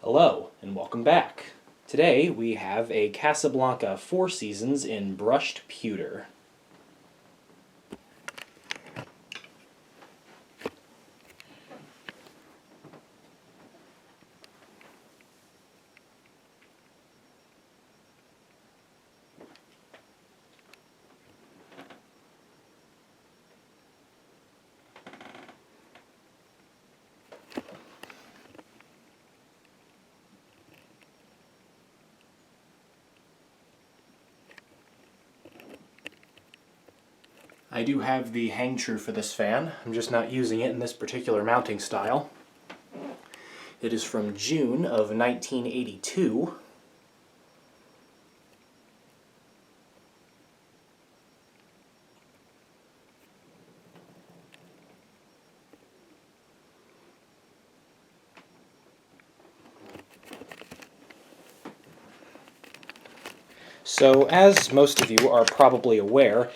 Hello, and welcome back. Today we have a Casablanca Four Seasons in Brushed Pewter. I do have the hang true for this fan. I'm just not using it in this particular mounting style. It is from June of 1982. So, as most of you are probably aware,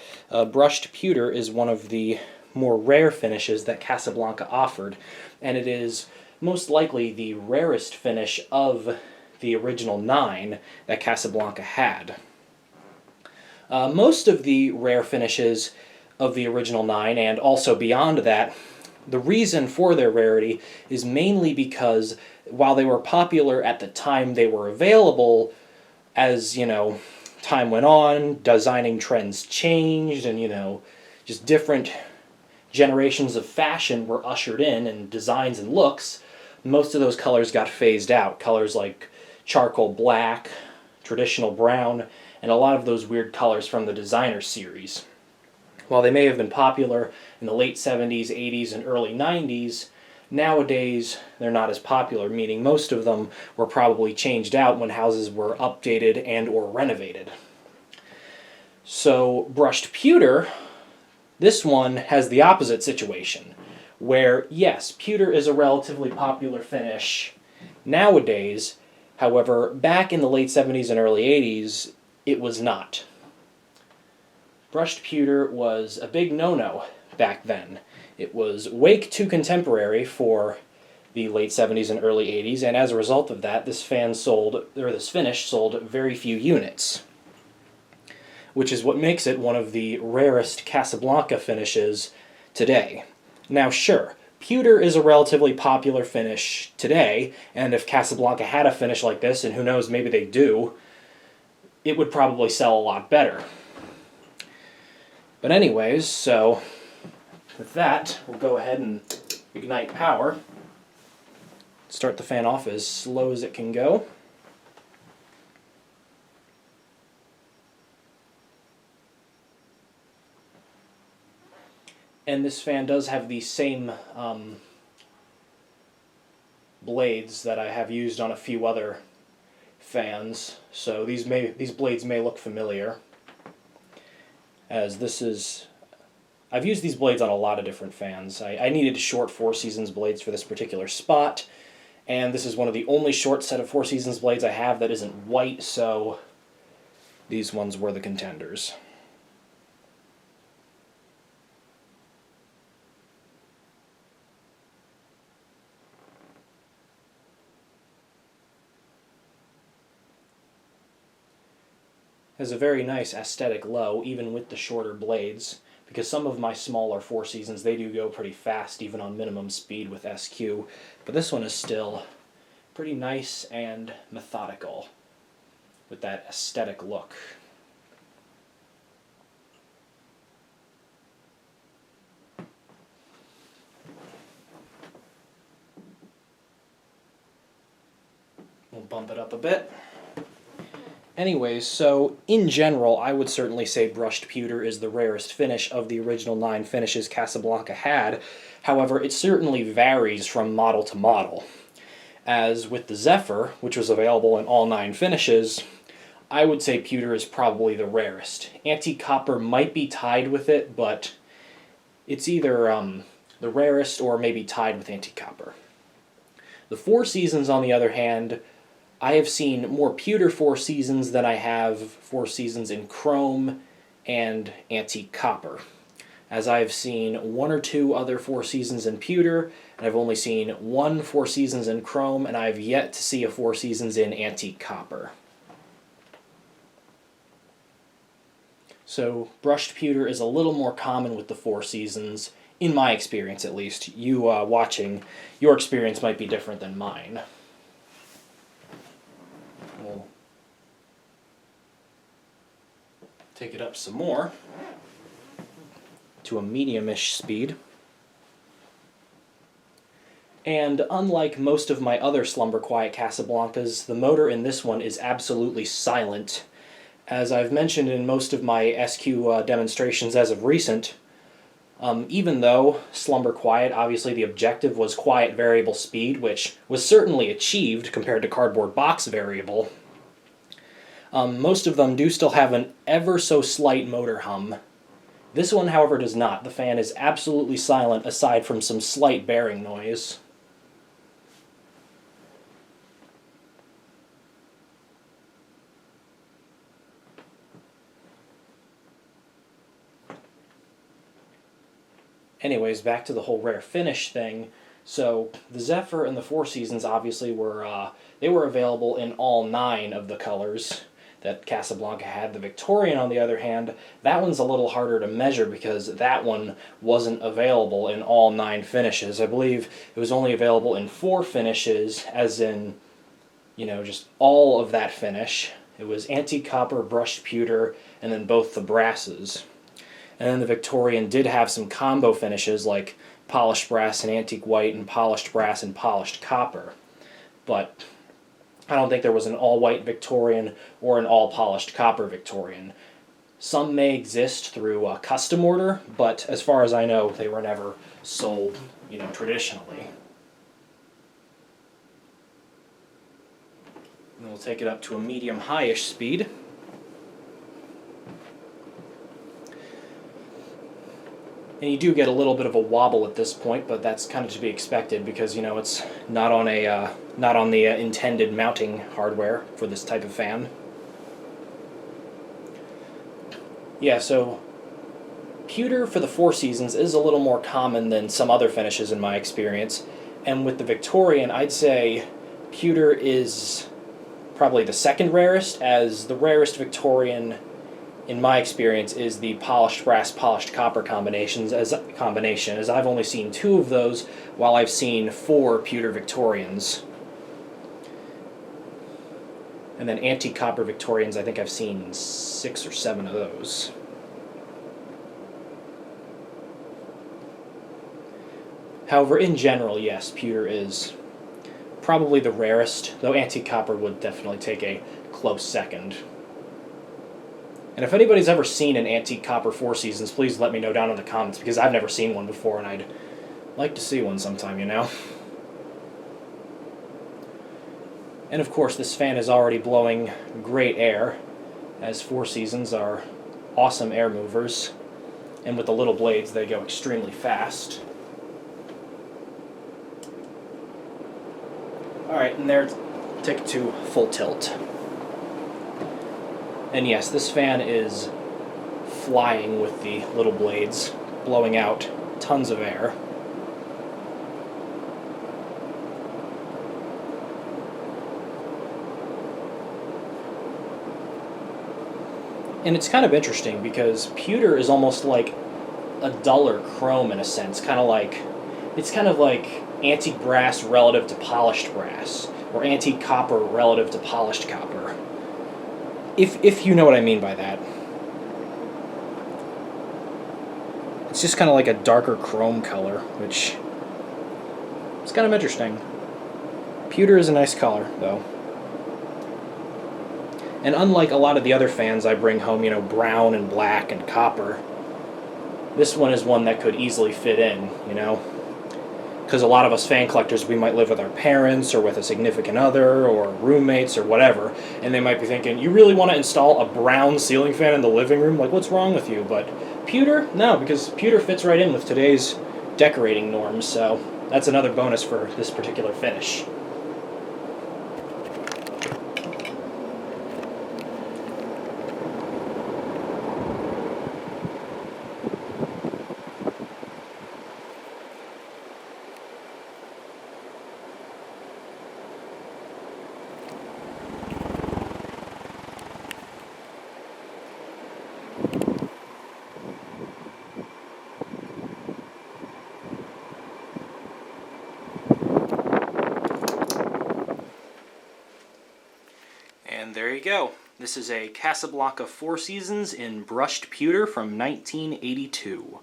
brushed pewter is one of the more rare finishes that Casablanca offered, and it is most likely the rarest finish of the original 9 that Casablanca had. Most of the rare finishes of the original 9, and also beyond that, the reason for their rarity is mainly because while they were popular at the time they were available, as, time went on, designing trends changed, and, just different generations of fashion were ushered in, and designs and looks, most of those colors got phased out. Colors like charcoal black, traditional brown, and a lot of those weird colors from the designer series. While they may have been popular in the late 70s, 80s, and early 90s, nowadays they're not as popular, meaning most of them were probably changed out when houses were updated and or renovated. So brushed pewter, this one has the opposite situation, where yes, pewter is a relatively popular finish nowadays. However, back in the late 70s and early 80s, it was not. Brushed pewter was a big no-no back then. It was way too contemporary for the late 70s and early 80s, and as a result of that, this finish sold very few units, which is what makes it one of the rarest Casablanca finishes today. Now sure, pewter is a relatively popular finish today, and if Casablanca had a finish like this, and who knows, maybe they do, it would probably sell a lot better. But anyways, so with that, we'll go ahead and ignite power. Start the fan off as slow as it can go. And this fan does have the same blades that I have used on a few other fans, so these blades may look familiar, as this is... I've used these blades on a lot of different fans. I needed short Four Seasons blades for this particular spot, and this is one of the only short set of Four Seasons blades I have that isn't white, so these ones were the contenders. Has a very nice aesthetic low, even with the shorter blades, because some of my smaller Four Seasons, they do go pretty fast, even on minimum speed with SQ, but this one is still pretty nice and methodical, with that aesthetic look. We'll bump it up a bit. Anyways, so in general, I would certainly say brushed pewter is the rarest finish of the original 9 finishes Casablanca had. However, it certainly varies from model to model. As with the Zephyr, which was available in all 9 finishes, I would say pewter is probably the rarest. Antique copper might be tied with it, but it's either the rarest or maybe tied with antique copper. The Four Seasons, on the other hand, I have seen more pewter Four Seasons than I have Four Seasons in chrome and antique copper. as I've seen one or two other Four Seasons in pewter, and I've only seen one Four Seasons in chrome, and I've yet to see a Four Seasons in antique copper. So brushed pewter is a little more common with the Four Seasons, in my experience at least. You watching, your experience might be different than mine. We'll take it up some more to a medium-ish speed. And unlike most of my other Slumber Quiet Casablancas, the motor in this one is absolutely silent. As I've mentioned in most of my SQ demonstrations as of recent, even though Slumber Quiet, obviously the objective was quiet variable speed, which was certainly achieved compared to cardboard box variable, most of them do still have an ever so slight motor hum. This one, however, does not. The fan is absolutely silent aside from some slight bearing noise. Anyways, back to the whole rare finish thing. So the Zephyr and the Four Seasons obviously were they were available in all 9 of the colors that Casablanca had. The Victorian, on the other hand, that one's a little harder to measure because that one wasn't available in all 9 finishes. I believe it was only available in 4 finishes, as in, you know, just all of that finish. It was antique copper, brushed pewter, and then both the brasses. And then the Victorian did have some combo finishes like polished brass and antique white and polished brass and polished copper. But I don't think there was an all-white Victorian or an all-polished copper Victorian. Some may exist through a custom order, but as far as I know, they were never sold, you know, traditionally. And we'll take it up to a medium-high-ish speed. And you do get a little bit of a wobble at this point, but that's kind of to be expected because, you know, it's not on the intended mounting hardware for this type of fan. Yeah, so pewter for the Four Seasons is a little more common than some other finishes in my experience, and with the Victorian, I'd say pewter is probably the second rarest, as the rarest Victorian in my experience is the polished brass, polished copper combination, as I've only seen 2 of those, while I've seen 4 pewter Victorians. And then antique copper Victorians, I think I've seen 6 or 7 of those. However, in general, yes, pewter is probably the rarest, though antique copper would definitely take a close second. And if anybody's ever seen an antique copper Four Seasons, please let me know down in the comments, because I've never seen one before, and I'd like to see one sometime, you know? And of course, this fan is already blowing great air, as Four Seasons are awesome air movers, and with the little blades, they go extremely fast. Alright, and there, take it to full tilt. And yes, this fan is flying with the little blades, blowing out tons of air. And it's kind of interesting because pewter is almost like a duller chrome in a sense, it's kind of like antique brass relative to polished brass, or antique copper relative to polished copper. If you know what I mean by that. It's just kind of like a darker chrome color, which is kind of interesting. Pewter is a nice color, though. And unlike a lot of the other fans I bring home, you know, brown and black and copper, this one is one that could easily fit in, you know? Because a lot of us fan collectors, we might live with our parents or with a significant other or roommates or whatever, and they might be thinking, you really want to install a brown ceiling fan in the living room? Like, what's wrong with you? But pewter? No, because pewter fits right in with today's decorating norms, so that's another bonus for this particular finish. there you go. This is a Casablanca Four Seasons in Brushed Pewter from 1982.